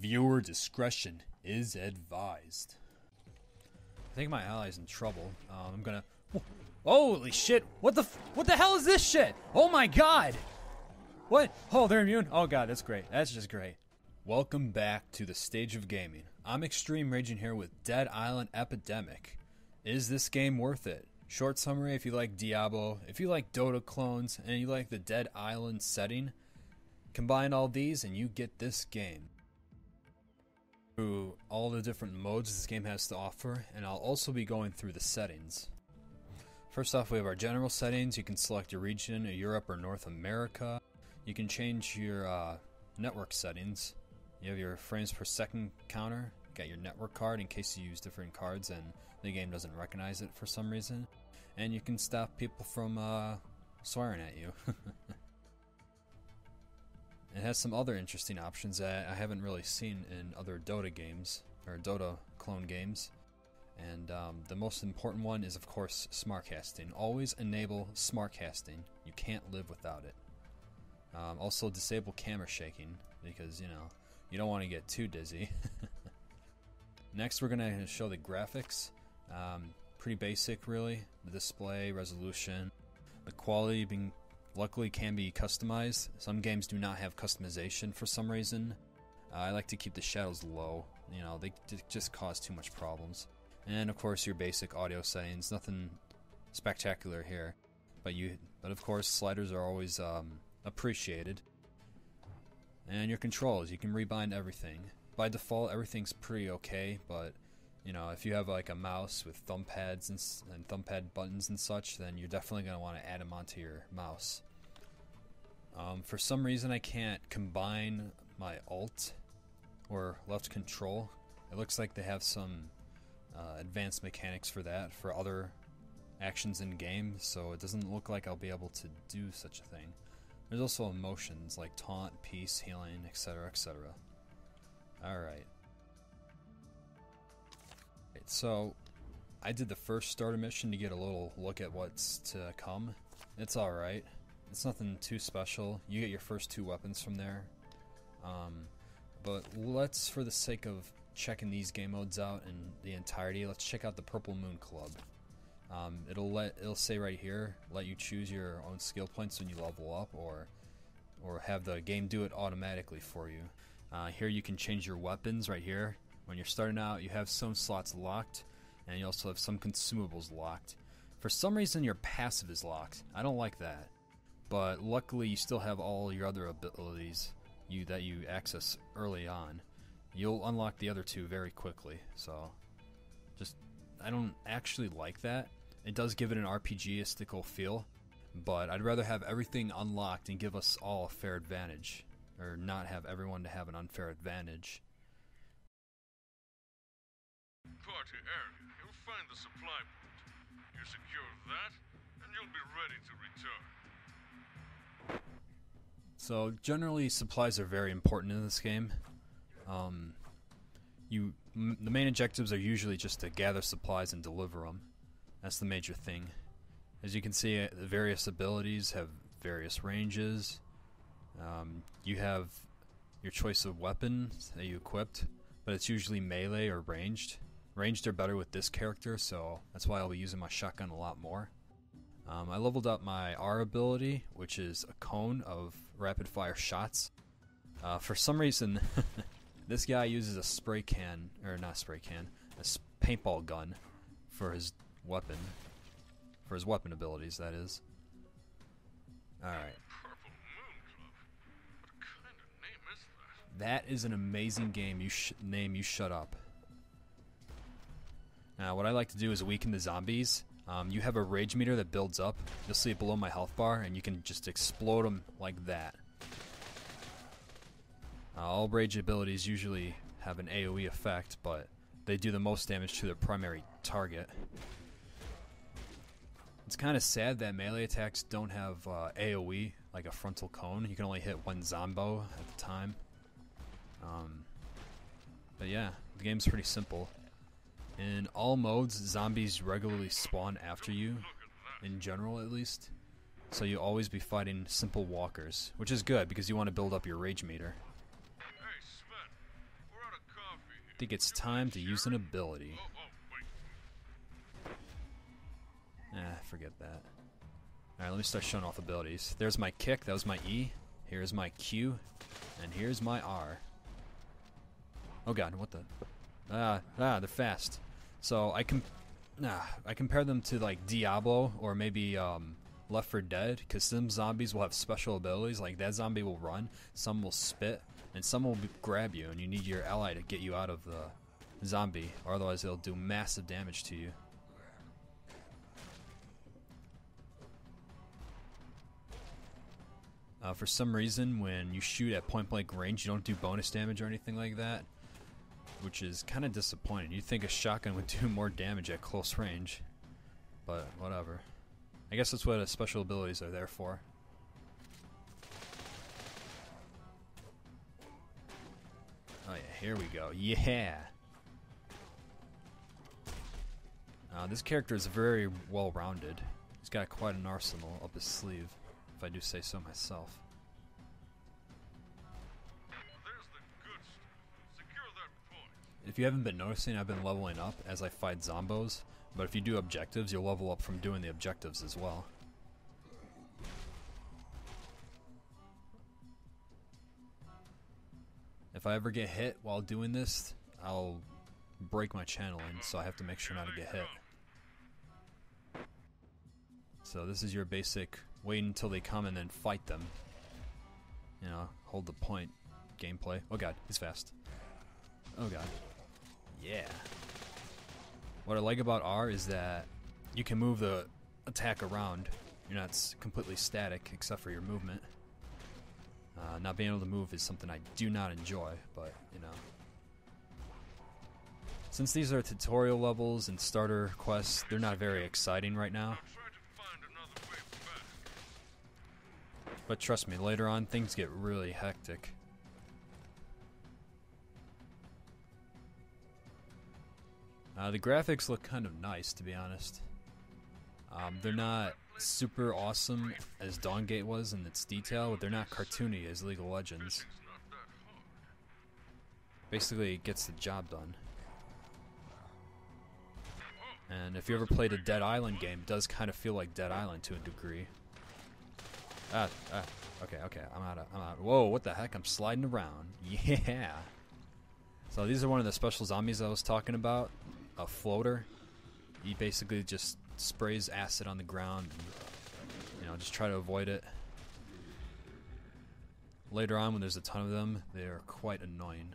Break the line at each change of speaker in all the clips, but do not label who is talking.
Viewer discretion is advised. I think my ally's in trouble. I'm gonna... Holy shit! What the hell is this shit? Oh my god! What? Oh, they're immune? Oh god, that's great. That's just great. Welcome back to the stage of gaming. I'm Extreme Raging here with Dead Island Epidemic. Is this game worth it? Short summary: if you like Diablo, if you like Dota clones, and you like the Dead Island setting, combine all these and you get this game. Through all the different modes this game has to offer, and I'll also be going through the settings. First off, we have our general settings. You can select your region, Europe or North America. You can change your network settings. You have your frames per second counter. You got your network card in case you use different cards and the game doesn't recognize it for some reason. And you can stop people from swearing at you. It has some other interesting options that I haven't really seen in other Dota games, or Dota clone games. And the most important one is, of course, smart casting. Always enable smart casting. You can't live without it. Also disable camera shaking, because, you know, you don't want to get too dizzy. Next, we're going to show the graphics. Pretty basic, really. The display, resolution, the quality being... luckily can be customized. Some games do not have customization for some reason. I like to keep the shadows low. You know, they just cause too much problems. And of course your basic audio settings. Nothing spectacular here. But of course sliders are always appreciated. And your controls, you can rebind everything. By default everything's pretty okay, but you know, if you have like a mouse with thumb pads and thumb pad buttons and such, then you're definitely going to want to add them onto your mouse. For some reason I can't combine my alt or left control. It looks like they have some advanced mechanics for that, for other actions in game, so it doesn't look like I'll be able to do such a thing. There's also emotions like taunt, peace, healing, etc, etc. Alright. So, I did the first starter mission to get a little look at what's to come. It's alright. It's nothing too special. You get your first 2 weapons from there. But let's, for the sake of checking these game modes out in the entirety, let's check out the Purple Moon Club. It'll say right here, let you choose your own skill points when you level up, or have the game do it automatically for you. Here you can change your weapons right here. When you're starting out, you have some slots locked, and you also have some consumables locked. For some reason, your passive is locked. I don't like that. But luckily, you still have all your other abilities that you access early on. You'll unlock the other 2 very quickly, so I don't actually like that. It does give it an RPG-istical feel, but I'd rather have everything unlocked and give us all a fair advantage, or not have everyone to have an unfair advantage.
Party area, you'll find the supply point. You secure that, and you'll be ready to return.
So generally supplies are very important in this game. The main objectives are usually just to gather supplies and deliver them. That's the major thing. As you can see, the various abilities have various ranges. You have your choice of weapons that you equipped, but it's usually melee or ranged. Ranged are better with this character, so that's why I'll be using my shotgun a lot more. I leveled up my R ability, which is a cone of rapid fire shots. For some reason, this guy uses a spray can, or not spray can, a paintball gun for his weapon. For his weapon abilities, that is. Alright.
Purple Moon Club? What kind of name is that?
That is an amazing game. You shut up. Now, what I like to do is weaken the zombies. You have a rage meter that builds up. You'll see it below my health bar, and you can just explode them like that. All rage abilities usually have an AoE effect, but they do the most damage to their primary target. It's kind of sad that melee attacks don't have AoE, like a frontal cone. You can only hit one zombo at the time. But yeah, the game's pretty simple. In all modes, zombies regularly spawn after you, in general at least. So you'll always be fighting simple walkers, which is good because you want to build up your rage meter.
Hey, Sven, we're
think it's time to use an ability. Forget that. Alright, let me start showing off abilities. There's my kick, that was my E. Here's my Q, and here's my R. Oh god, what the... they're fast. So I compare them to like Diablo or maybe Left 4 Dead, because some zombies will have special abilities. Like that zombie will run, some will spit, and some will grab you, and you need your ally to get you out of the zombie, or otherwise it'll do massive damage to you. For some reason, when you shoot at point-blank range, you don't do bonus damage or anything like that, which is kind of disappointing. You'd think a shotgun would do more damage at close range, but whatever. I guess that's what special abilities are there for. Oh yeah, here we go. Yeah! This character is very well-rounded. He's got quite an arsenal up his sleeve, if I do say so myself.
There's the good stuff. Secure that point.
If you haven't been noticing, I've been leveling up as I fight zombos, but if you do objectives, you'll level up from doing the objectives as well. If I ever get hit while doing this, I'll break my channeling, so I have to make sure not to get hit. So this is your basic wait until they come and then fight them. You know, hold the point gameplay. Oh god, he's fast. Oh god. Yeah. What I like about R is that you can move the attack around. You're not completely static except for your movement. Not being able to move is something I do not enjoy, but you know. Since these are tutorial levels and starter quests, they're not very exciting right now. But trust me, later on things get really hectic. The graphics look kind of nice, to be honest. They're not super awesome as Dawngate was in its detail, but they're not cartoony as League of Legends. Basically, it gets the job done. And if you ever played a Dead Island game, it does kind of feel like Dead Island to a degree. Okay, I'm out. Whoa, what the heck? I'm sliding around. Yeah. So these are one of the special zombies I was talking about. A floater. He basically just sprays acid on the ground and, you know, just try to avoid it. Later on, when there's a ton of them, they are quite annoying.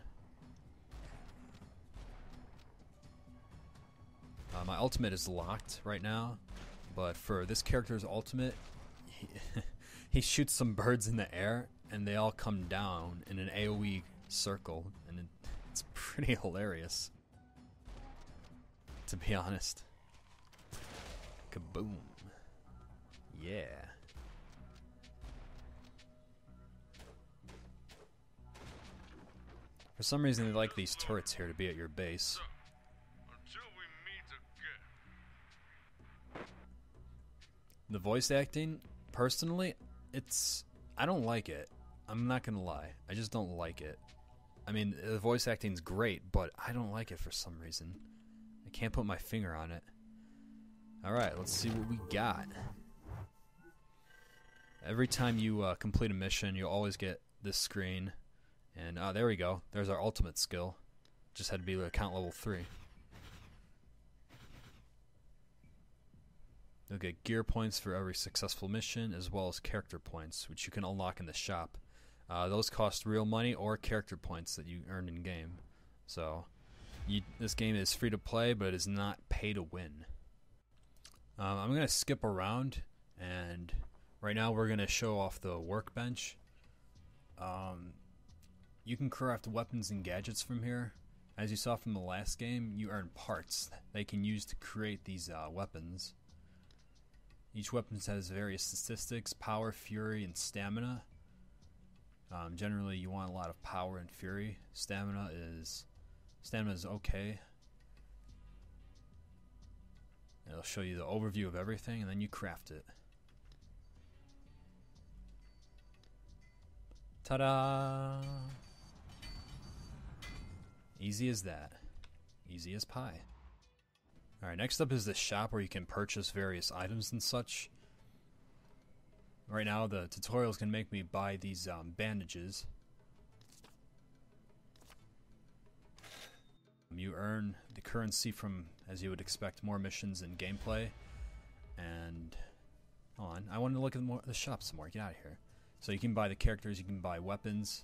My ultimate is locked right now, but for this character's ultimate, he shoots some birds in the air, and they all come down in an AoE circle, and it's pretty hilarious, to be honest. Kaboom. Yeah. For some reason, they like these turrets here to be at your base.
Until we meet again.
The voice acting, personally, I don't like it. I'm not gonna lie. I just don't like it. I mean, the voice acting's great, but I don't like it for some reason. I can't put my finger on it. Alright, let's see what we got. Every time you complete a mission, you'll always get this screen. And there we go. There's our ultimate skill. Just had to be account level 3. You'll get gear points for every successful mission, as well as character points, which you can unlock in the shop. Those cost real money or character points that you earn in game. So, this game is free to play, but it is not pay to win. I'm going to skip around, and right now we're going to show off the workbench. You can craft weapons and gadgets from here. As you saw from the last game, you earn parts that you can use to create these weapons. Each weapon has various statistics: power, fury, and stamina. Generally, you want a lot of power and fury. Stamina is okay. It'll show you the overview of everything, and then you craft it. Ta-da! Easy as that. Easy as pie. Alright, next up is the shop where you can purchase various items and such. Right now, the tutorials can make me buy these bandages. You earn the currency from, as you would expect, more missions and gameplay. And hold on, I want to look at the shop some more. Get out of here. So you can buy the characters, you can buy weapons.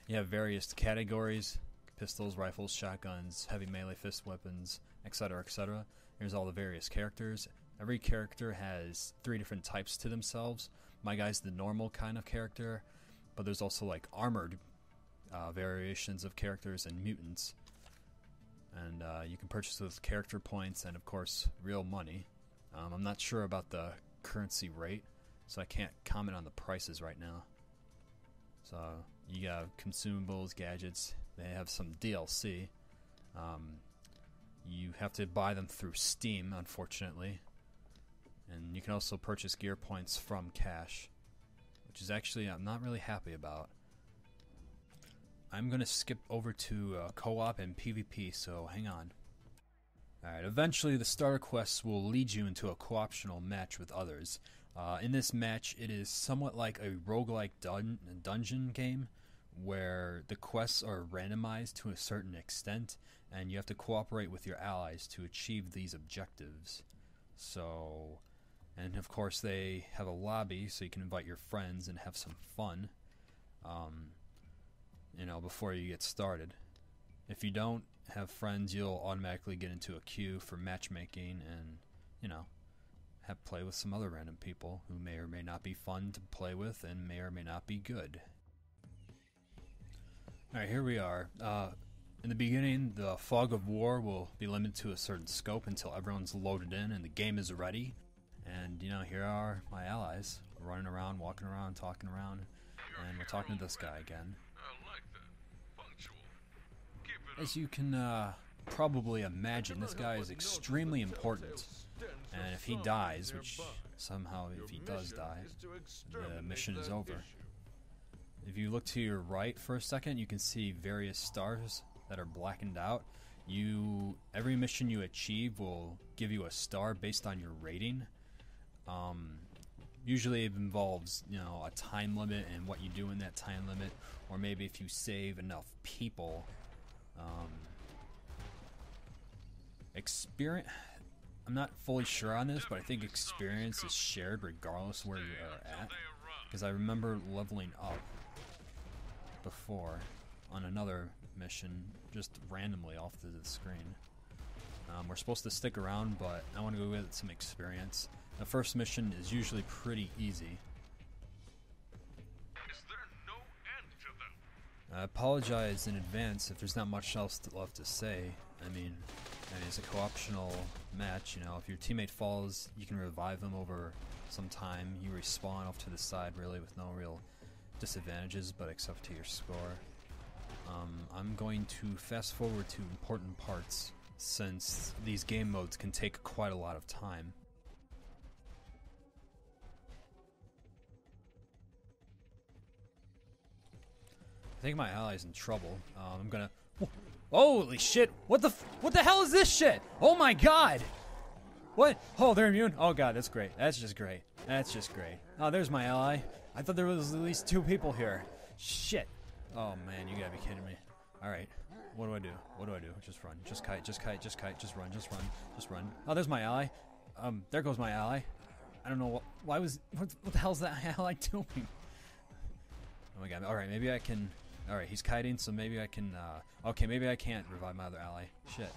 You have various categories: pistols, rifles, shotguns, heavy melee fist weapons, etc., etc. Here's all the various characters. Every character has 3 different types to themselves. My guy's the normal kind of character, but there's also like armored variations of characters and mutants. And you can purchase with character points and, of course, real money. I'm not sure about the currency rate, so I can't comment on the prices right now. So you got consumables, gadgets. They have some DLC. You have to buy them through Steam, unfortunately. And you can also purchase gear points from cash, which is actually I'm not really happy about. I'm going to skip over to co-op and PvP, so hang on. Alright, eventually the starter quests will lead you into a co-optional match with others. In this match, it is somewhat like a roguelike dungeon game, where the quests are randomized to a certain extent, and you have to cooperate with your allies to achieve these objectives. So, and of course they have a lobby, so you can invite your friends and have some fun. You know, before you get started. If you don't have friends, you'll automatically get into a queue for matchmaking and, you know, have play with some other random people who may or may not be fun to play with and may or may not be good. Alright, here we are. In the beginning, the fog of war will be limited to a certain scope until everyone's loaded in and the game is ready. And, you know, here are my allies running around, walking around, talking around, and we're talking to this guy again. As you can probably imagine, this guy is extremely important, and if he dies, which somehow if he does die, the mission is over. If you look to your right for a second, you can see various stars that are blackened out. Every mission you achieve will give you a star based on your rating. Usually it involves, you know, a time limit and what you do in that time limit, or maybe if you save enough people. Experience, I'm not fully sure on this, but I think experience is shared regardless where you are at, because I remember leveling up before on another mission just randomly off the screen. We're supposed to stick around, but I want to go get some experience. The first mission is usually pretty easy. I apologize in advance if there's not much else left to say. I mean, it's a co-optional match, you know. If your teammate falls, you can revive them over some time. You respawn off to the side, really, with no real disadvantages, but except to your score. I'm going to fast forward to important parts, since these game modes can take quite a lot of time. I think my ally's in trouble. I'm gonna... Holy shit! What the hell is this shit? Oh my god! What? Oh, they're immune? Oh god, that's great. That's just great. That's just great. Oh, there's my ally. I thought there was at least 2 people here. Shit. Oh man, you gotta be kidding me. Alright. What do I do? What do I do? Just run. Just kite. Just kite. Just kite. Just run. Just run. Just run. Oh, there's my ally. There goes my ally. I don't know what... Why was... What the hell's that ally doing? Oh my god. Alright, maybe I can... Alright, he's kiting, so maybe I can, okay, maybe I can't revive my other ally. Shit.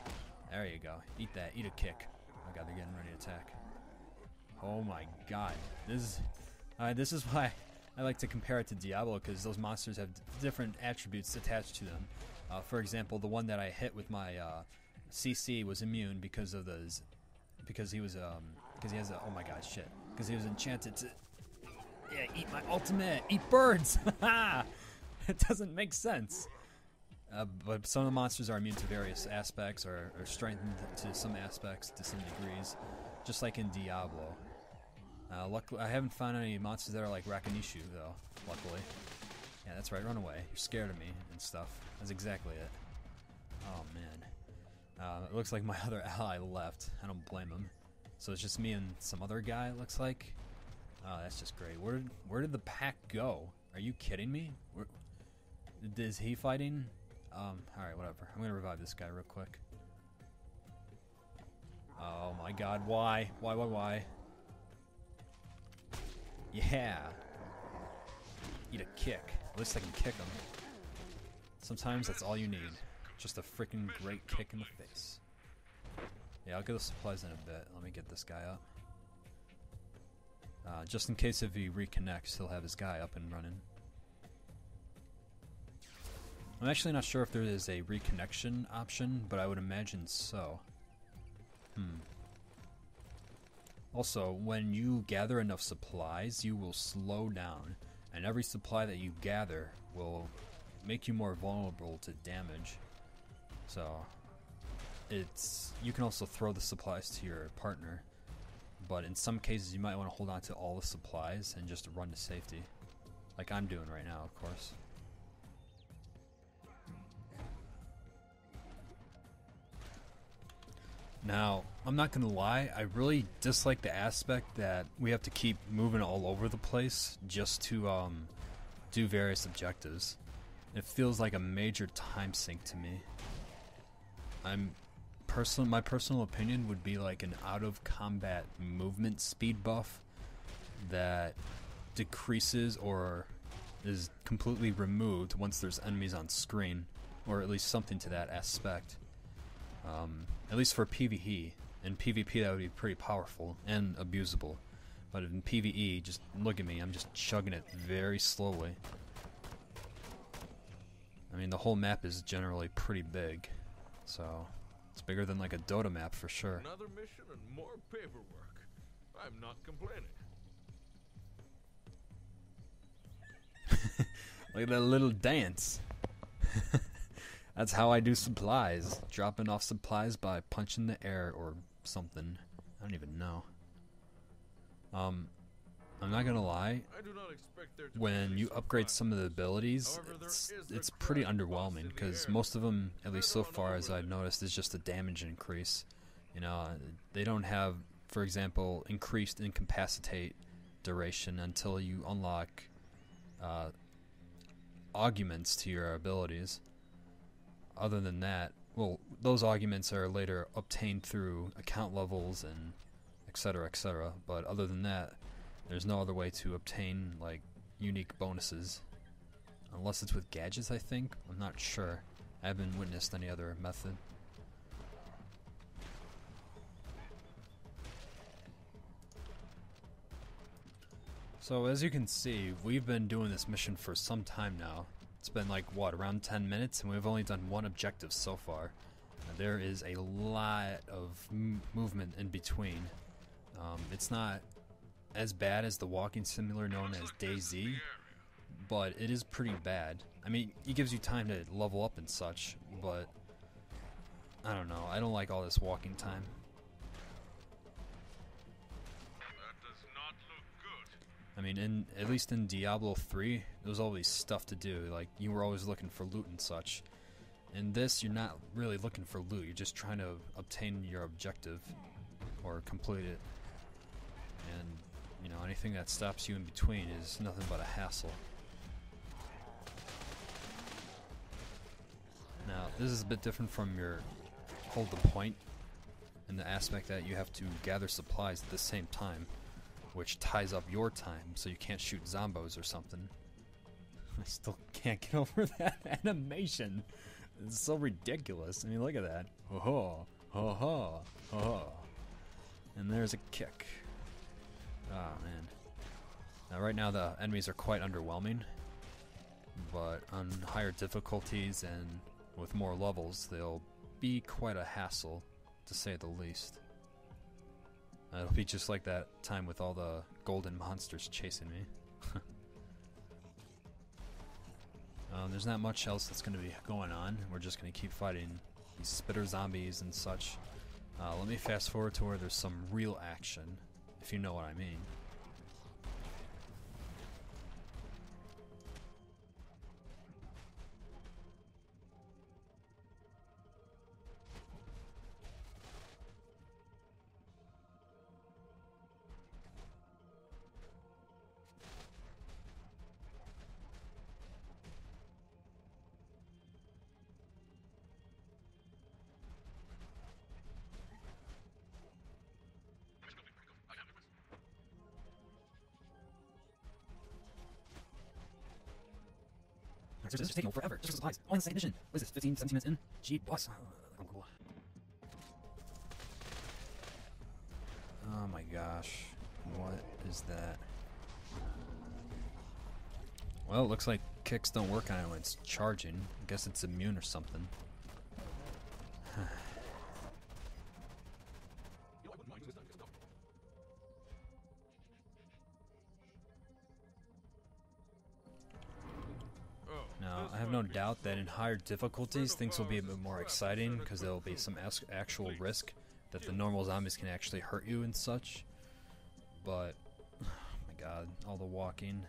There you go. Eat that. Eat a kick. Oh god, they're getting ready to attack. Oh my god. This is why I like to compare it to Diablo, because those monsters have different attributes attached to them. For example, the one that I hit with my, CC was immune because of those, because he has a, oh my god, shit. Because he was enchanted to, yeah, eat my ultimate. Eat birds! Haha! It doesn't make sense. But some of the monsters are immune to various aspects, or strengthened to some aspects to some degrees, just like in Diablo. Luckily, I haven't found any monsters that are like Rakanishu, though, luckily. Yeah, that's right, run away. You're scared of me and stuff. That's exactly it. Oh, man. It looks like my other ally left. I don't blame him. So it's just me and some other guy, it looks like. Oh, that's just great. Where did the pack go? Are you kidding me? Is he fighting? Alright, whatever. I'm gonna revive this guy real quick. Oh my god, why? Why? Yeah! Eat a kick. At least I can kick him. Sometimes that's all you need. Just a freaking great kick in the face. Yeah, I'll get the supplies in a bit. Let me get this guy up. Just in case if he reconnects, he'll have his guy up and running. I'm actually not sure if there is a reconnection option, but I would imagine so. Also, when you gather enough supplies, you will slow down, and every supply that you gather will make you more vulnerable to damage. So, you can also throw the supplies to your partner, but in some cases you might want to hold on to all the supplies and just run to safety, like I'm doing right now, of course. Now, I'm not gonna lie, I really dislike the aspect that we have to keep moving all over the place just to do various objectives. It feels like a major time sink to me. My personal opinion would be like an out of combat movement speed buff that decreases or is completely removed once there's enemies on screen, or at least something to that aspect. At least for PvE. In PvP that would be pretty powerful and abusable. But in PvE, just look at me, I'm just chugging it very slowly. I mean, the whole map is generally pretty big, so it's bigger than like a Dota map for sure.
Another mission and more paperwork. I'm not complaining.
Look at that little dance. That's how I do supplies. Dropping off supplies by punching the air or something. I don't even know. I'm not gonna lie.
I do not expect there to
When
be
you
any
upgrade
surprise.
some of the abilities,
However,
it's pretty underwhelming,
in the
because
air.
most of them, at least so
Everyone
far as
over
I've
there.
noticed, is just a damage increase. You know, they don't have, for example, increased incapacitate duration until you unlock augments to your abilities. Other than that, well, those augments are later obtained through account levels and etc., etc. But other than that, there's no other way to obtain like unique bonuses, unless it's with gadgets. I think, I'm not sure. I haven't witnessed any other method. So as you can see, we've been doing this mission for some time now. It's been like, what, around 10 minutes, and we've only done one objective so far. There is a lot of movement in between. It's not as bad as the walking simulator known as DayZ, but it is pretty bad. I mean, it gives you time to level up and such, but I don't know. I don't like all this walking time.
That does not look good.
I mean, at least in Diablo 3, there was always stuff to do. Like, you were always looking for loot and such. In this, you're not really looking for loot. You're just trying to obtain your objective or complete it. And, you know, anything that stops you in between is nothing but a hassle. Now, this is a bit different from your hold the point in the aspect that you have to gather supplies at the same time, which ties up your time, so you can't shoot zombos or something. I still can't get over that animation. It's so ridiculous. I mean, look at that. Ho ho, ho ho. And there's a kick. Ah, man. Now, right now the enemies are quite underwhelming, but on higher difficulties and with more levels, they'll be quite a hassle, to say the least. It'll be just like that time with all the golden monsters chasing me. There's not much else that's going to be going on. We're just going to keep fighting these spitter zombies and such. Let me fast forward to where there's some real action, if you know what I mean. seriously, this is taking forever. Just for supplies. Only in the second mission. What is this, 15, 17 minutes in? Gee, what? Oh, cool. Oh my gosh. What is that? Well, it looks like kicks don't work on it when it's charging. I guess it's immune or something. Now, I have no doubt that in higher difficulties, things will be a bit more exciting because there will be some actual risk that the normal zombies can actually hurt you and such. But, oh my god, all the walking.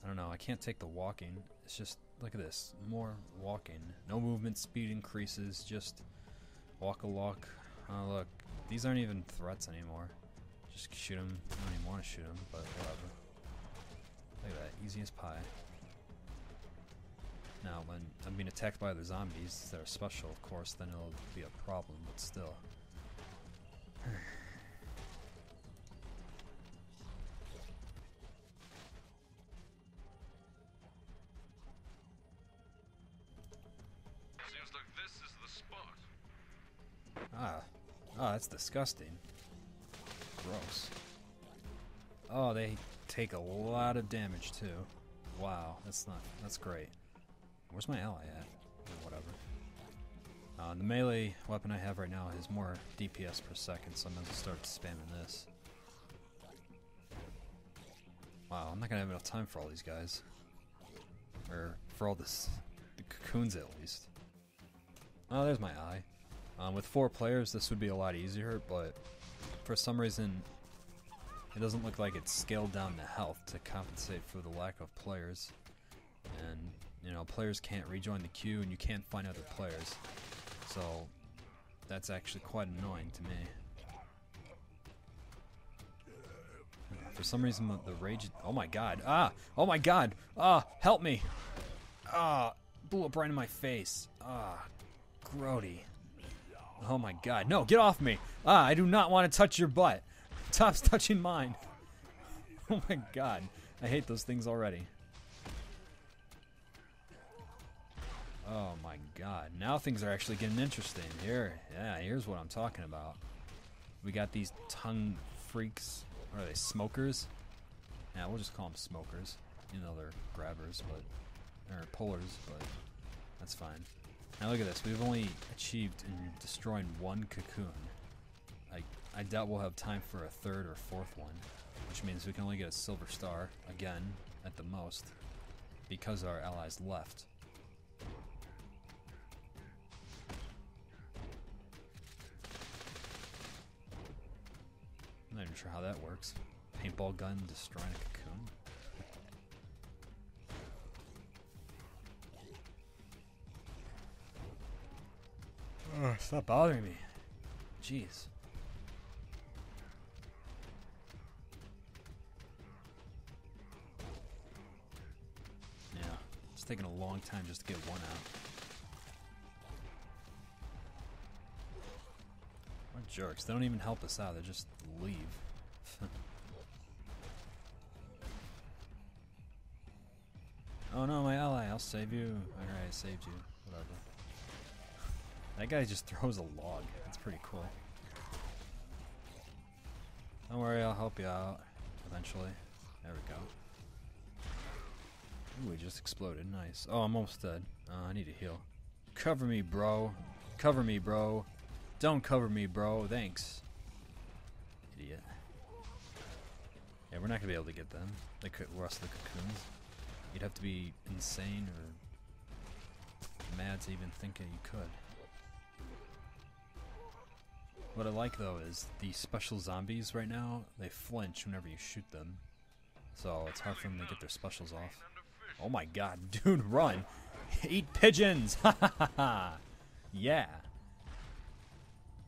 I don't know, I can't take the walking. It's just, look at this, more walking. No movement speed increases, just walk a walk. Oh look, these aren't even threats anymore. Just shoot them. I don't even want to shoot them, but whatever. Look at that, easy as pie. Now, when I'm being attacked by other zombies that are special, of course, then it'll be a problem, but still.
Seems like this is the spot.
Ah, that's disgusting. Gross. Oh, they take a lot of damage too. Wow, that's great. Where's my ally at? Or whatever. The melee weapon I have right now has more DPS per second, so I'm going to start spamming this. Wow, I'm not going to have enough time for all these guys. Or for all the cocoons at least. Oh, there's my eye. With 4 players, this would be a lot easier, but for some reason, it doesn't look like it's scaled down the health to compensate for the lack of players. And, you know, players can't rejoin the queue, and you can't find other players. So, that's actually quite annoying to me. For some reason, the rage... Oh my god. Ah! Oh my god! Ah! Help me! Ah! Blew up right in my face. Ah! Grody. Oh my god. No! Get off me! Ah! I do not want to touch your butt! Stop touching mine! Oh my god. I hate those things already. Oh my god. Now things are actually getting interesting. Here's what I'm talking about. We got these tongue freaks. What are they, smokers? Yeah, we'll just call them smokers. You know, they're grabbers, but... or pullers, but... that's fine. Now look at this. We've only achieved in destroying 1 cocoon. I doubt we'll have time for a 3rd or 4th one. Which means we can only get a silver star, again, at the most. Because our allies left. I'm not even sure how that works. Paintball gun destroying a cocoon. Ugh, stop bothering me. Jeez. Yeah, it's taking a long time just to get one out. What jerks. They don't even help us out, they just leave. Oh no, my ally, I'll save you. Alright, I saved you. Whatever. That guy just throws a log. That's pretty cool. Don't worry, I'll help you out. Eventually. There we go. Ooh, it just exploded. Nice. Oh, I'm almost dead. I need to heal. Cover me, bro. Cover me, bro. Don't cover me, bro. Thanks. Idiot. Yeah, we're not gonna be able to get them. The rest of the cocoons. You'd have to be insane or mad to even think that you could. What I like though is the special zombies right now, they flinch whenever you shoot them. So it's hard for them to get their specials off. Oh my god, dude, run! Eat pigeons! Ha ha ha ha! Yeah!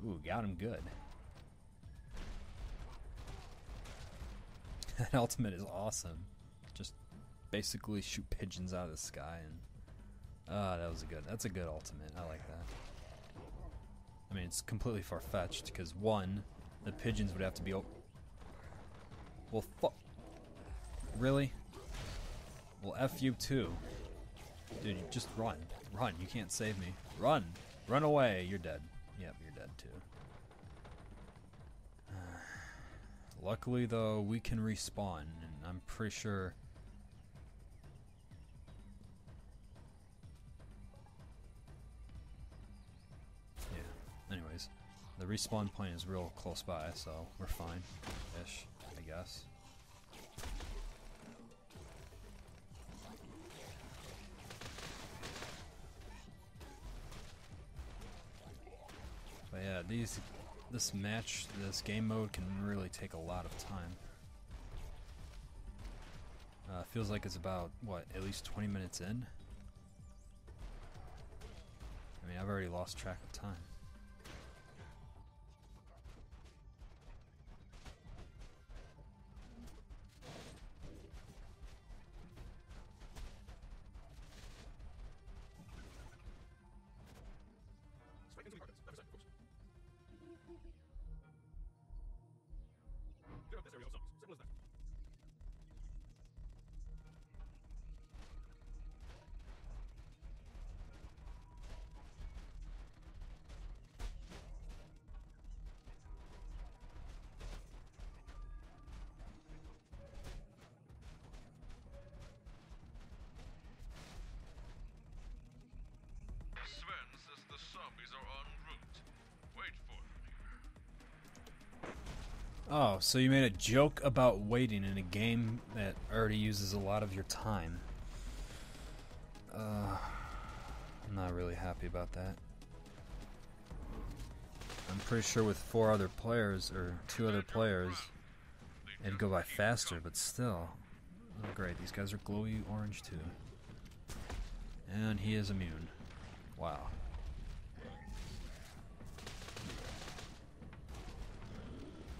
Ooh, got him good. That ultimate is awesome. Just basically shoot pigeons out of the sky and... that's a good ultimate, I like that. I mean, it's completely far-fetched, because one, the pigeons would have to be... Well, fuck... Really? Well, F you too. Dude, you just run. Run. You can't save me. Run. Run away. You're dead. Yep, you're dead too. Luckily, though, we can respawn, and I'm pretty sure... Yeah. Anyways, the respawn point is real close by, so we're fine-ish, I guess. But yeah, this game mode can really take a lot of time. Feels like it's about, what, at least 20 minutes in? I mean, I've already lost track of time. Oh, so you made a joke about waiting in a game that already uses a lot of your time. I'm not really happy about that. I'm pretty sure with 4 other players, or 2 other players, it'd go by faster, but still. Oh great, these guys are glowy orange too. And he is immune. Wow.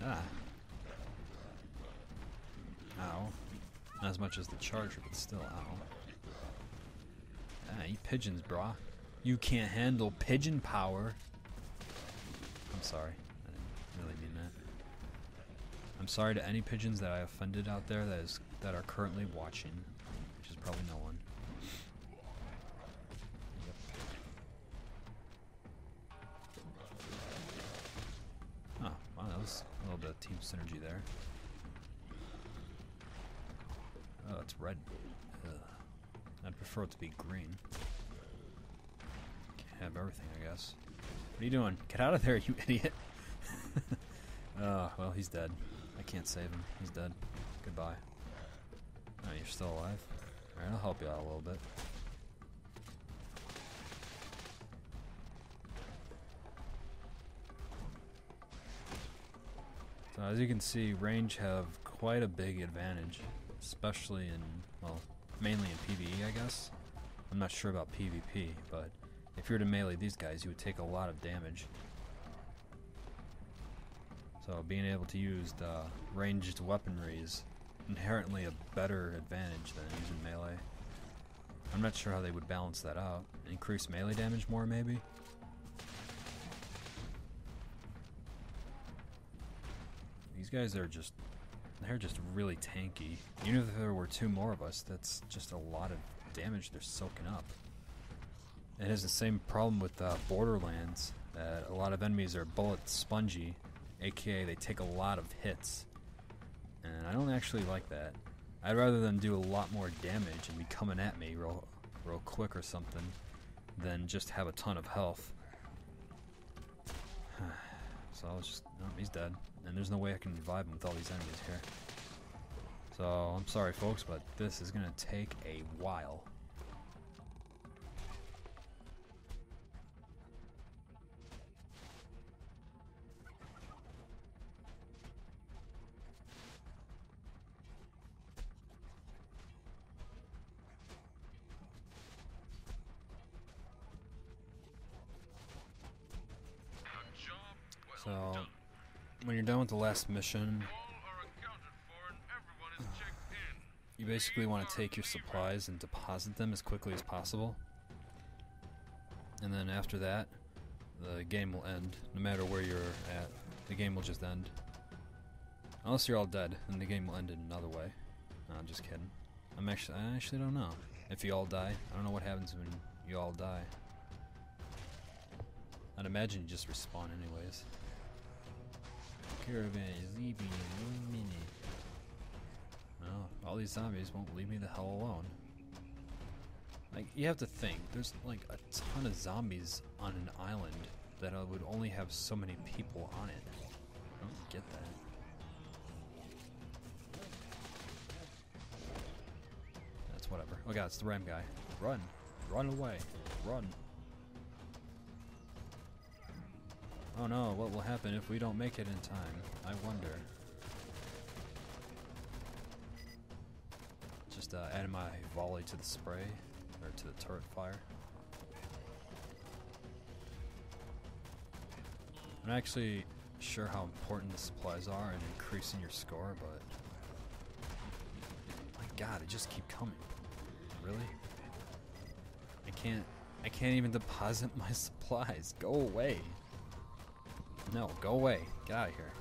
Ah. Ow. Not as much as the charger, but still ow. Ah, you pigeons, brah. You can't handle pigeon power. I'm sorry. I didn't really mean that. I'm sorry to any pigeons that I offended out there that are currently watching, which is probably no one. Yep. Oh, wow, that was a little bit of team synergy there. Oh, it's red. Ugh. I'd prefer it to be green. Can't have everything, I guess. What are you doing? Get out of there, you idiot! Oh, well, he's dead. I can't save him. He's dead. Goodbye. Oh, you're still alive? Alright, I'll help you out a little bit. So as you can see, range have quite a big advantage, especially in, well, mainly in PvE, I guess. I'm not sure about PvP, but if you were to melee these guys, you would take a lot of damage. So being able to use the ranged weaponry is inherently a better advantage than using melee. I'm not sure how they would balance that out. Increase melee damage more, maybe? These guys are just, they're just really tanky. Even if there were 2 more of us, that's just a lot of damage they're soaking up. It has the same problem with Borderlands, that a lot of enemies are bullet spongy, aka they take a lot of hits. And I don't actually like that. I'd rather them do a lot more damage and be coming at me real quick or something than just have a ton of health. So I was just, no, he's dead. And there's no way I can revive him with all these enemies here. So, I'm sorry folks, but this is gonna take a while. So, when you're done with the last mission, you basically want to take your supplies and deposit them as quickly as possible. And then after that, the game will end. No matter where you're at, the game will just end. Unless you're all dead, then the game will end in another way. No, I'm just kidding. I actually don't know. if you all die. I don't know what happens when you all die. I'd imagine you just respawn anyways. Caravan is leaving in 1 minute. No, all these zombies won't leave me the hell alone. Like, you have to think, there's like a ton of zombies on an island that would only have so many people on it. I don't get that. That's whatever. Oh god, it's the ram guy. Run! Run away! Run! Oh no, what will happen if we don't make it in time? I wonder. Just adding my volley to the spray, or to the turret fire. I'm not actually sure how important the supplies are in increasing your score, but my god, they just keep coming. Really? I can't even deposit my supplies. Go away. No, go away. Get out of here.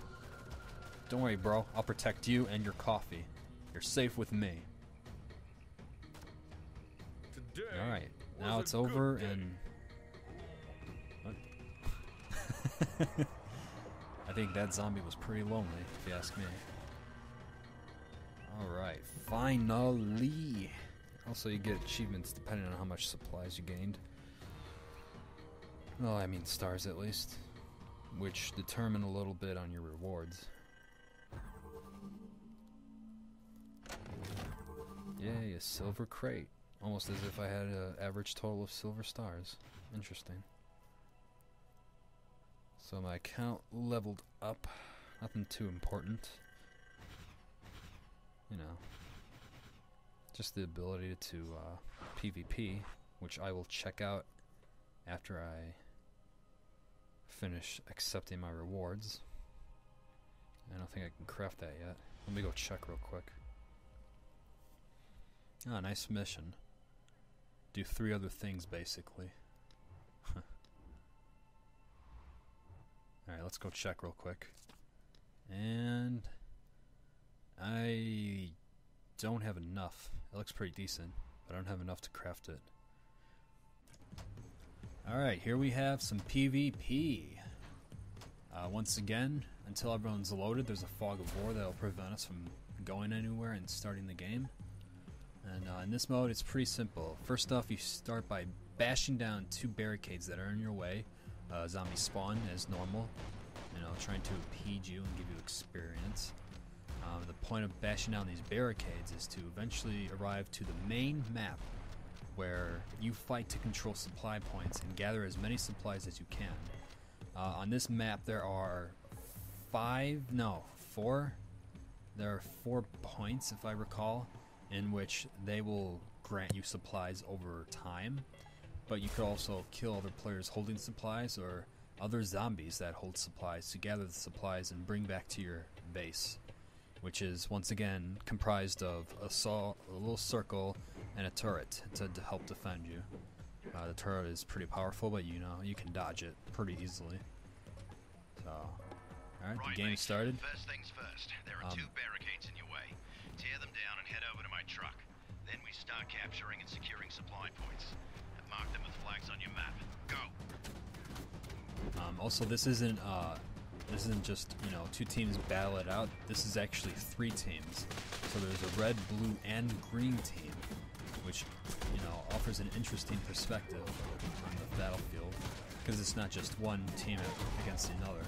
Don't worry, bro. I'll protect you and your coffee. You're safe with me. Alright, now it's over and... What? I think that zombie was pretty lonely, if you ask me. Alright, finally! Also, you get achievements depending on how much supplies you gained. Well, I mean stars at least. Which determine a little bit on your rewards. Yay, a silver crate. Almost as if I had an average total of silver stars. Interesting. So my account leveled up. Nothing too important. You know. Just the ability to PvP, which I will check out after I finish accepting my rewards. I don't think I can craft that yet. Let me go check real quick. Ah, nice mission. Do 3 other things basically. Alright, let's go check real quick. And I don't have enough. It looks pretty decent, but I don't have enough to craft it. Alright, here we have some PvP. Once again, until everyone's loaded, there's a fog of war that will prevent us from going anywhere and starting the game. And in this mode, it's pretty simple. First off, you start by bashing down 2 barricades that are in your way. Zombies spawn as normal, you know, trying to impede you and give you experience. The point of bashing down these barricades is to eventually arrive to the main map, where you fight to control supply points and gather as many supplies as you can. On this map there are 4 points, if I recall, in which they will grant you supplies over time, but you could also kill other players holding supplies or other zombies that hold supplies to gather the supplies and bring back to your base, which is once again comprised of a little circle and a turret to help defend you. The turret is pretty powerful, but you know, you can dodge it pretty easily. So, alright, the game started.
First things first, there are 2 barricades in your way. Tear them down and head over to my truck. Then we start capturing and securing supply points. I've marked them with flags on your map. Go!
Also, this isn't just, you know, 2 teams battle it out. This is actually 3 teams. So there's a red, blue, and green team, which, you know, offers an interesting perspective on the battlefield, because it's not just one team against another.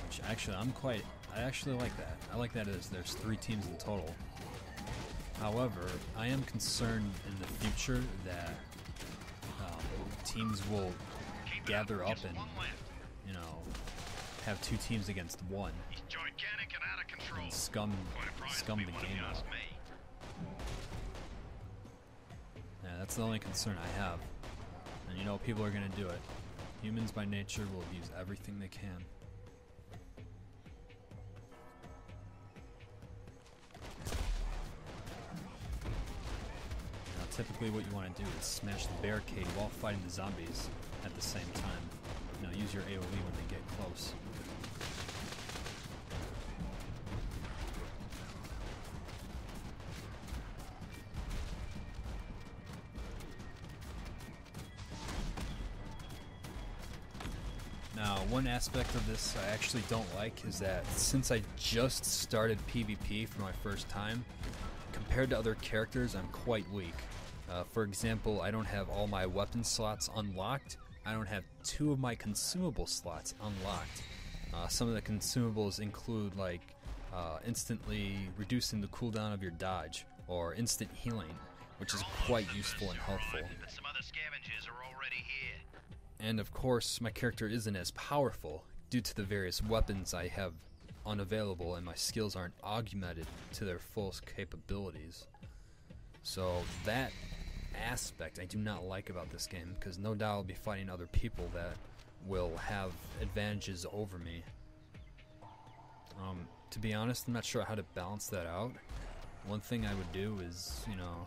Which actually, I actually like that. I like that there's 3 teams in total. However, I am concerned in the future that teams will gather up and, you know, have 2 teams against 1 and scum the game out. Yeah, that's the only concern I have. And you know, people are gonna do it. Humans by nature will use everything they can. Now, typically what you want to do is smash the barricade while fighting the zombies at the same time. You know, use your AoE when they get close. Now, one aspect of this I actually don't like is that since I just started PvP for my first time, compared to other characters, I'm quite weak. For example, I don't have all my weapon slots unlocked. I don't have 2 of my consumable slots unlocked. Some of the consumables include like instantly reducing the cooldown of your dodge or instant healing, which is quite useful and helpful.
Some other scavengers are already here.
And of course, my character isn't as powerful due to the various weapons I have unavailable and my skills aren't augmented to their full capabilities. So that aspect I do not like about this game, because no doubt I'll be fighting other people that will have advantages over me. To be honest, I'm not sure how to balance that out. One thing I would do is, you know,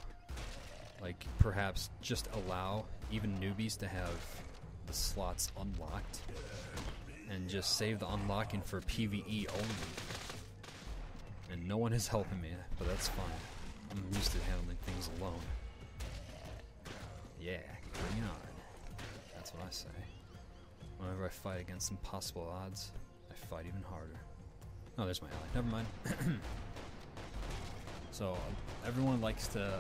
like perhaps just allow even newbies to have the slots unlocked and just save the unlocking for PvE only. And no one is helping me, but that's fine. I'm used to handling things alone. Yeah, bring it on. That's what I say. Whenever I fight against impossible odds, I fight even harder. Oh, there's my ally. Never mind. So, everyone likes to,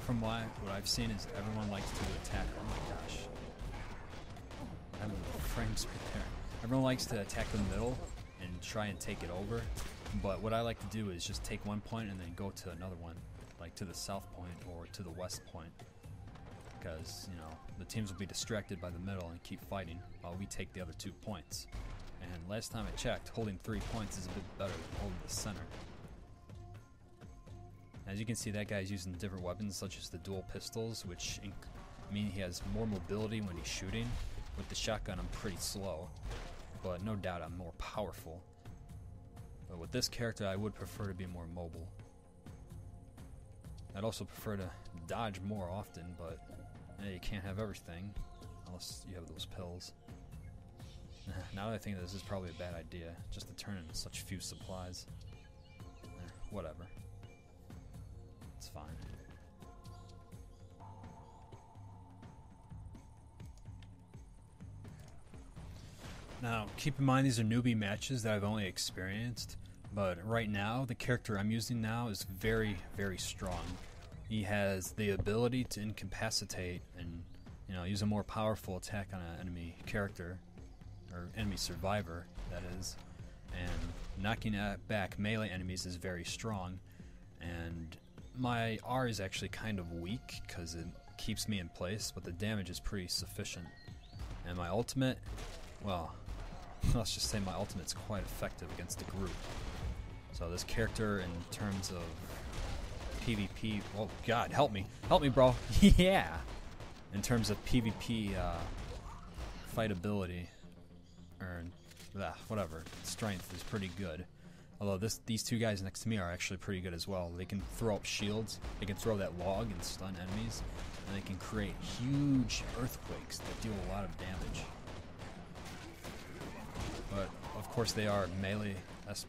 from what I've seen, is everyone likes to attack. Oh my gosh. I'm having frames right there. Everyone likes to attack the middle and try and take it over. But what I like to do is just take one point and then go to another one, like to the south point or to the west point. Because, you know, the teams will be distracted by the middle and keep fighting while we take the other 2 points. And last time I checked, holding 3 points is a bit better than holding the center. As you can see, that guy's using different weapons such as the dual pistols, which mean he has more mobility when he's shooting. With the shotgun, I'm pretty slow, but no doubt I'm more powerful. But with this character, I would prefer to be more mobile. I'd also prefer to dodge more often, but you can't have everything unless you have those pills. Now that I think this is probably a bad idea, just to turn in such few supplies. Whatever. It's fine. Now, keep in mind these are newbie matches that I've only experienced, but right now, the character I'm using now is very, very strong. He has the ability to incapacitate and, you know, use a more powerful attack on an enemy character, or enemy survivor, that is. And knocking back melee enemies is very strong, and my R is actually kind of weak because it keeps me in place, but the damage is pretty sufficient. And my ultimate, well, let's just say my ultimate's quite effective against a group. So this character, in terms of PvP, oh god, help me, bro. Yeah, in terms of PvP fight ability, or whatever, strength is pretty good. Although these 2 guys next to me are actually pretty good as well. They can throw up shields, they can throw that log and stun enemies, and they can create huge earthquakes that deal a lot of damage. But of course they are melee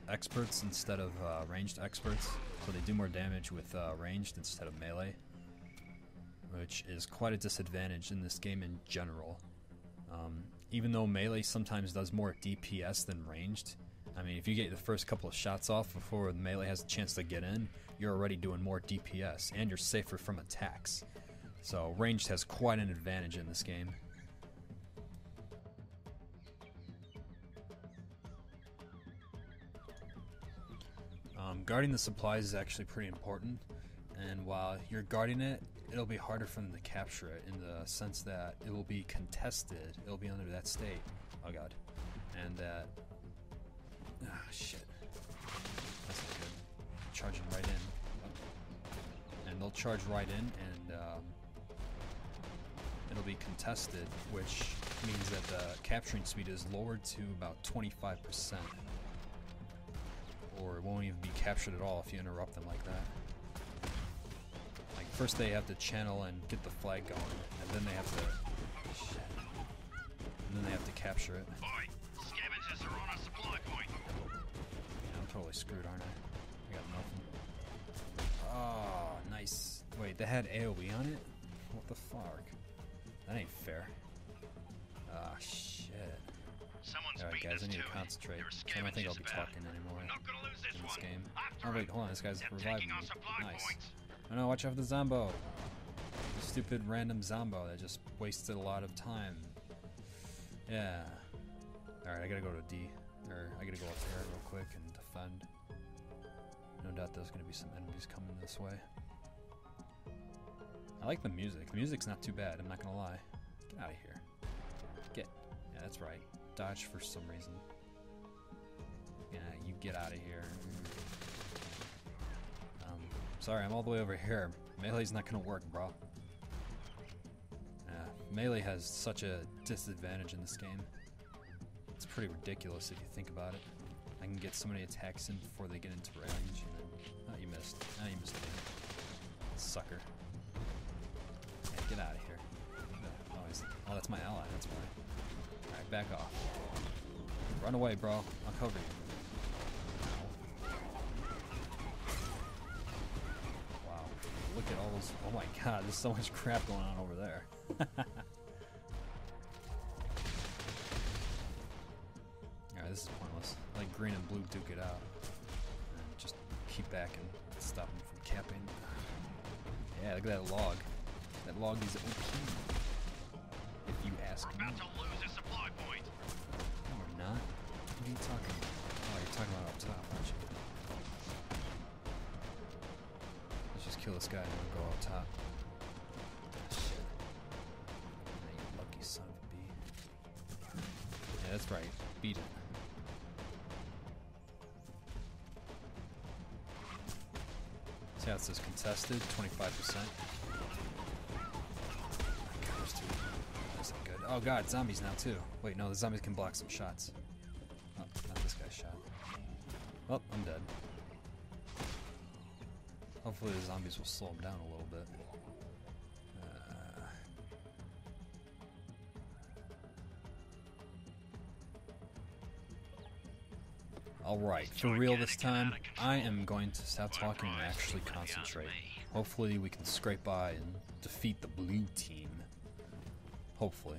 experts instead of ranged experts, so they do more damage with ranged instead of melee, which is quite a disadvantage in this game in general. Even though melee sometimes does more DPS than ranged, I mean, if you get the first couple of shots off before the melee has a chance to get in, you're already doing more DPS, and you're safer from attacks. So ranged has quite an advantage in this game. Guarding the supplies is actually pretty important, and while you're guarding it, it'll be harder for them to capture it in the sense that it will be contested, it'll be under that state, oh god, and that, shit, that's not good, charging right in, and they'll charge right in, and it'll be contested, which means that the capturing speed is lowered to about 25%. Or it won't even be captured at all if you interrupt them like that. Like, first they have to channel and get the flag going, and then they have to... Shit. And then they have to capture it.
Boy, scavengers are on a supply point.
Yeah, I'm totally screwed, aren't I? I got nothing. Oh, nice. Wait, they had AoE on it? What the fuck? That ain't fair. Ah, shit. Alright guys, I need to concentrate. I don't think I'll be talking anymore in this game. Oh wait, hold on, this guy's reviving me. Nice. Oh no, watch out for the Zombo! The stupid random Zombo that just wasted a lot of time. Yeah. Alright, I gotta go to D. Or, I gotta go up there real quick and defend. No doubt there's gonna be some enemies coming this way. I like the music. The music's not too bad, I'm not gonna lie. Get out of here. Get. Yeah, that's right. Dodge for some reason. Yeah, you get out of here. Sorry, I'm all the way over here. Melee's not gonna work, bro. Melee has such a disadvantage in this game. It's pretty ridiculous if you think about it. I can get so many attacks in before they get into range, and then... Oh, you missed. Oh, you missed again. Sucker. Yeah, get out of here. Oh, that's my ally, that's why. Alright, back off. Run away, bro. I'll cover you. Wow. Look at all those... Oh my god, there's so much crap going on over there. Alright, this is pointless. Like green and blue duke it out. And just keep back and stop them from capping. Yeah, look at that log. That log is OP. If you ask me.
About to lose a supply point.
No, we're not. What are you talking about? Oh, you're talking about up top, aren't you? Let's just kill this guy and we'll go up top. Shit. You lucky son of a bee. Yeah, that's right. Beat it. See how it says contested, 25%. Oh god, zombies now too. Wait, no, the zombies can block some shots. Oh, not this guy's shot. Oh, I'm dead. Hopefully the zombies will slow him down a little bit. Alright, for real this time, I am going to stop talking and actually concentrate. Hopefully we can scrape by and defeat the blue team. Hopefully.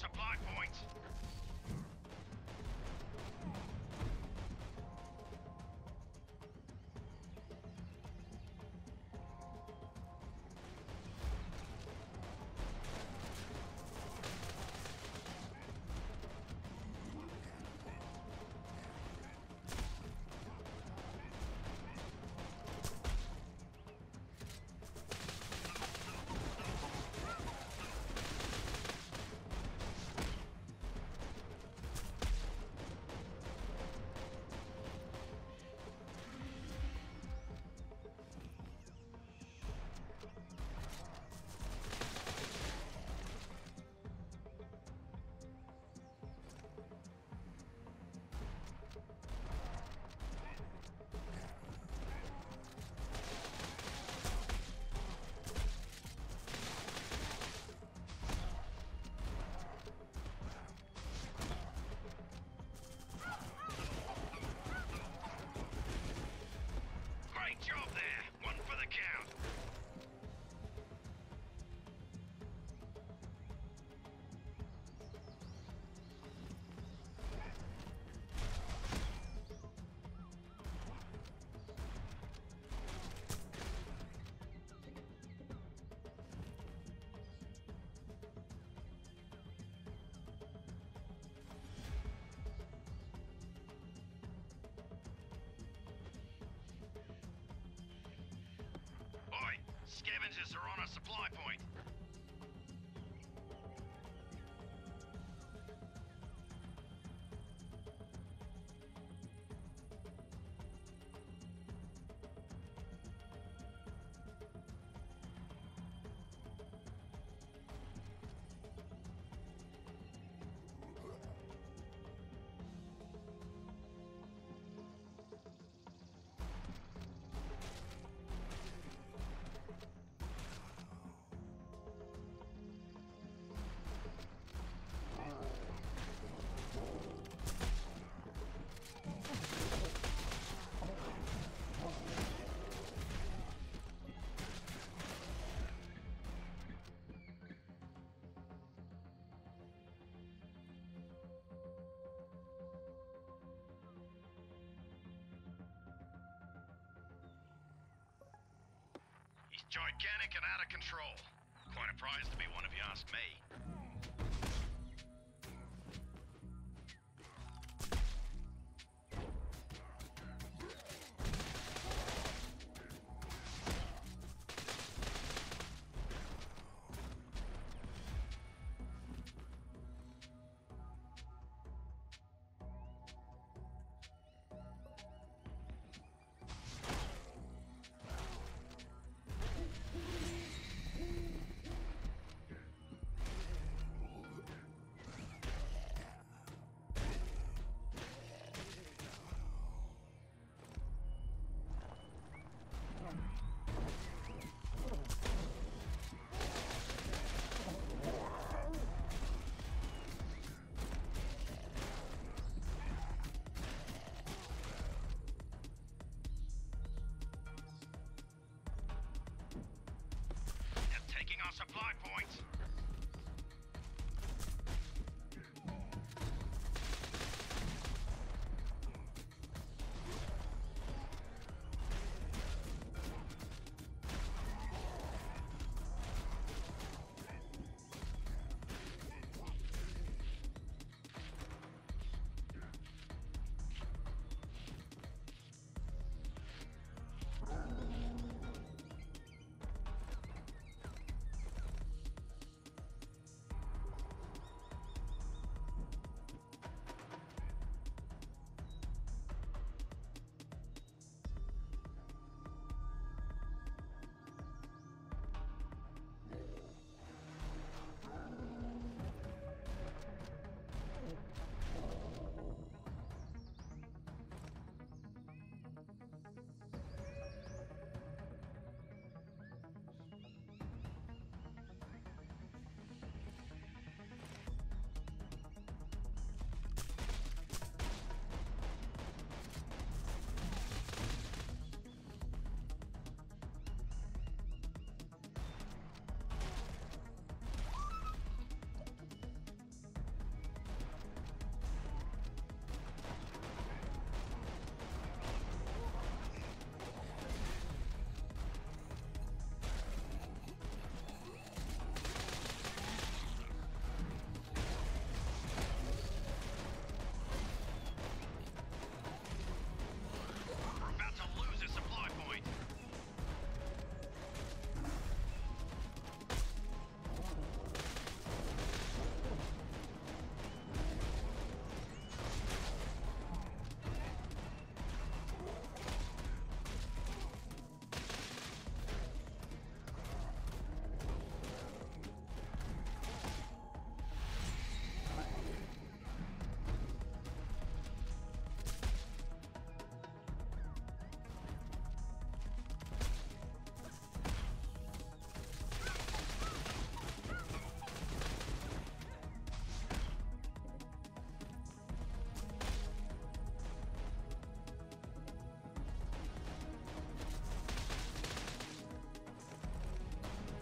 Supply points. Job there. One for the count. Scavengers are on a supply point. Gigantic and out of control. Quite a prize to be one if you ask me. Taking our supply points.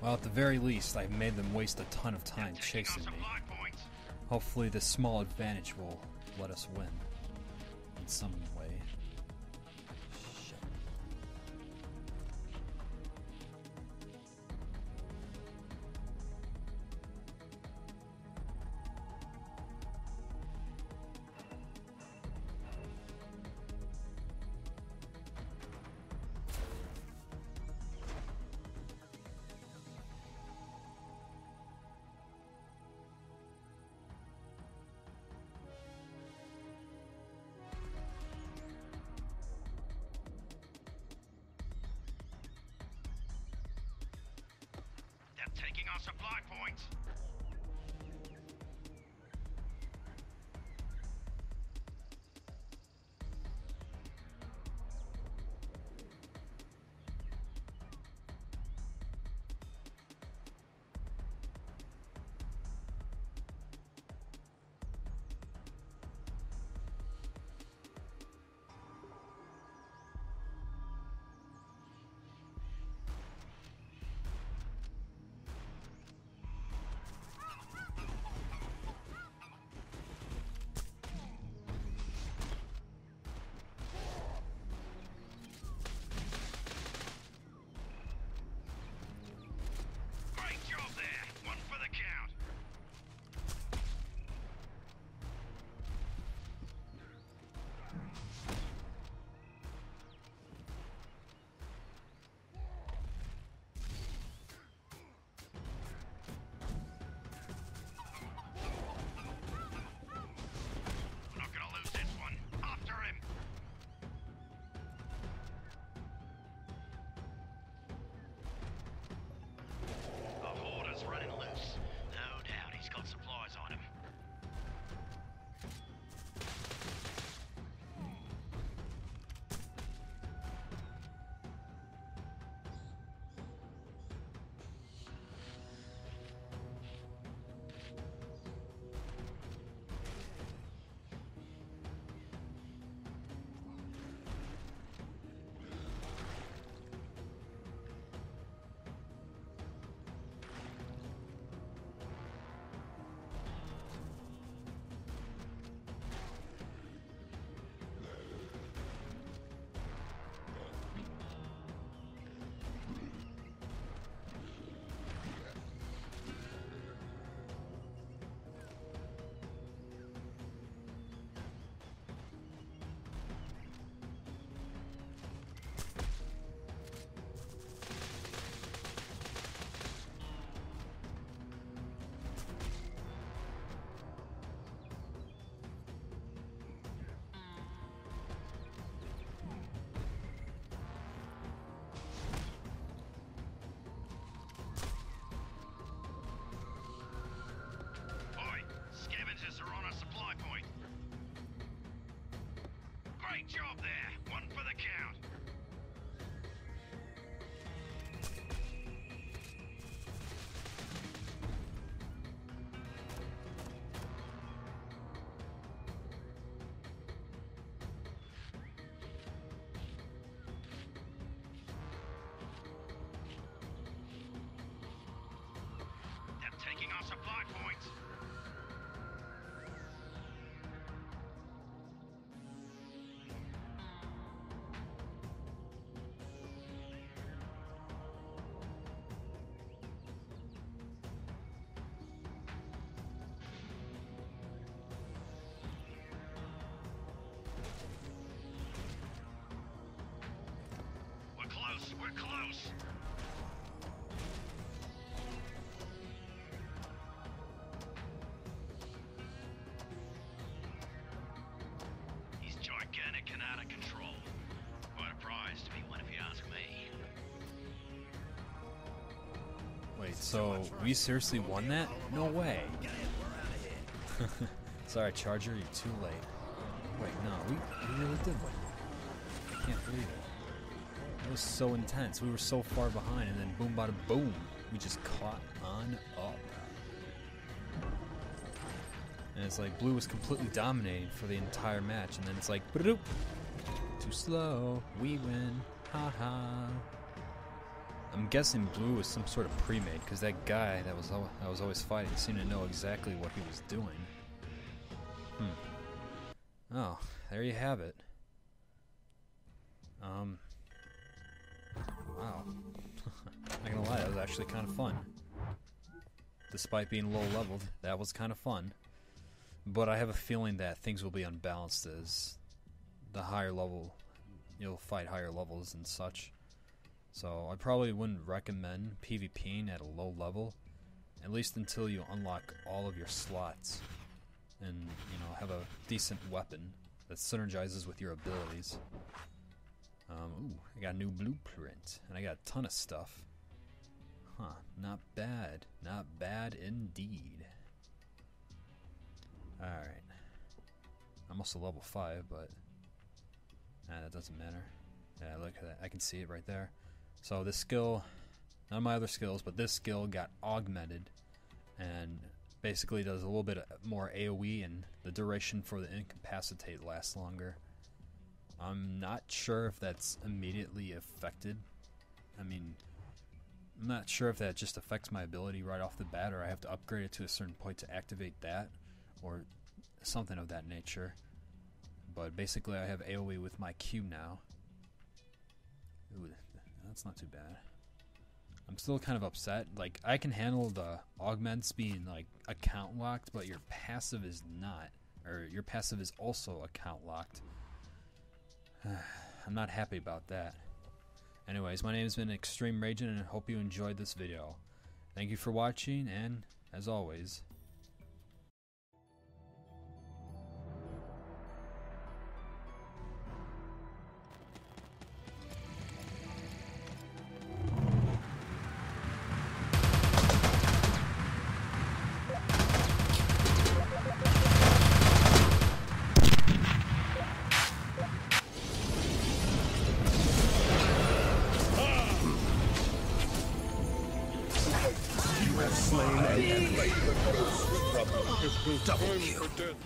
Well, at the very least, I've made them waste a ton of time chasing me. Hopefully this small advantage will let us win in some way. Shit.
Taking our supply points. point. We're close, we're close. He's gigantic and out of control. Quite a prize to be one if you ask me.
Wait, so we seriously won that? No way. Sorry, Charger, you're too late. Wait, no, we really did win. I can't believe it. That was so intense. We were so far behind, and then boom, bada boom, we just caught on up. And it's like blue was completely dominating for the entire match, and then it's like, ba-doop, too slow, we win, haha. I'm guessing blue was some sort of pre-made, because that guy that I was always fighting seemed to know exactly what he was doing. Oh, there you have it. Wow. Not gonna lie, that was actually kind of fun. Despite being low leveled, that was kind of fun. But I have a feeling that things will be unbalanced as the higher level, you'll fight higher levels and such. So I probably wouldn't recommend PvPing at a low level, at least until you unlock all of your slots and, you know, have a decent weapon that synergizes with your abilities. Ooh, I got a new blueprint, and I got a ton of stuff. Huh, not bad. Not bad indeed. Alright. I'm also level 5, but that doesn't matter. Yeah, look at that. I can see it right there. So this skill, none of my other skills, but this skill got augmented and basically does a little bit more AoE, and the duration for the incapacitate lasts longer. I'm not sure if that's immediately affected. I mean, I'm not sure if that just affects my ability right off the bat, or I have to upgrade it to a certain point to activate that, or something of that nature. But basically I have AoE with my Q now. Ooh, that's not too bad. I'm still kind of upset. Like, I can handle the augments being like account locked, but your passive is not, or your passive is also account locked. I'm not happy about that. Anyways, my name has been Extreme Ragin', and I hope you enjoyed this video. Thank you for watching, and as always,
Slain and laid the ghost from double kill.